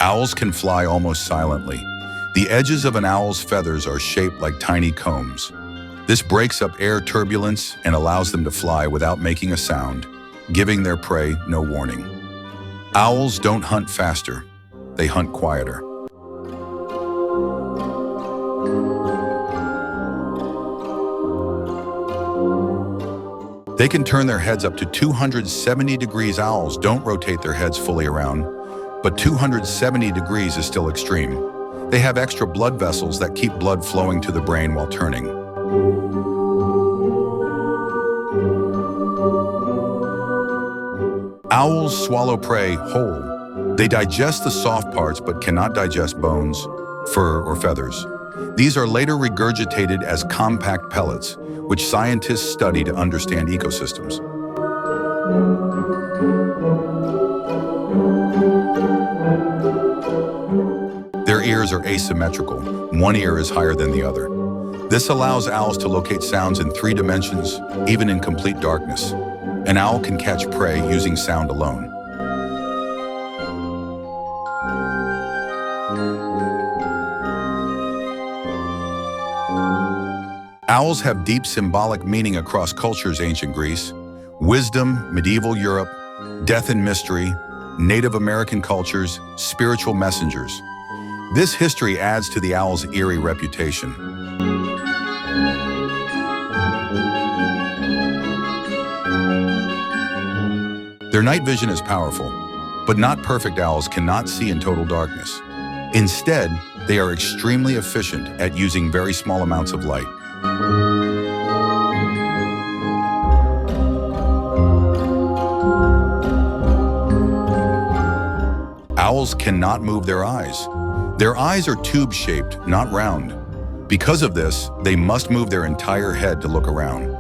Owls can fly almost silently. The edges of an owl's feathers are shaped like tiny combs. This breaks up air turbulence and allows them to fly without making a sound, giving their prey no warning. Owls don't hunt faster, they hunt quieter. They can turn their heads up to 270 degrees. Owls don't rotate their heads fully around, but 270 degrees is still extreme. They have extra blood vessels that keep blood flowing to the brain while turning. Owls swallow prey whole. They digest the soft parts but cannot digest bones, fur, or feathers. These are later regurgitated as compact pellets, which scientists study to understand ecosystems. Their ears are asymmetrical. One ear is higher than the other. This allows owls to locate sounds in 3 dimensions, even in complete darkness. An owl can catch prey using sound alone. Owls have deep symbolic meaning across cultures: ancient Greece, wisdom, medieval Europe, death and mystery, Native American cultures, spiritual messengers. This history adds to the owl's eerie reputation. Their night vision is powerful, but not perfect. Owls cannot see in total darkness. Instead, they are extremely efficient at using very small amounts of light. Owls cannot move their eyes. Their eyes are tube-shaped, not round. Because of this, they must move their entire head to look around.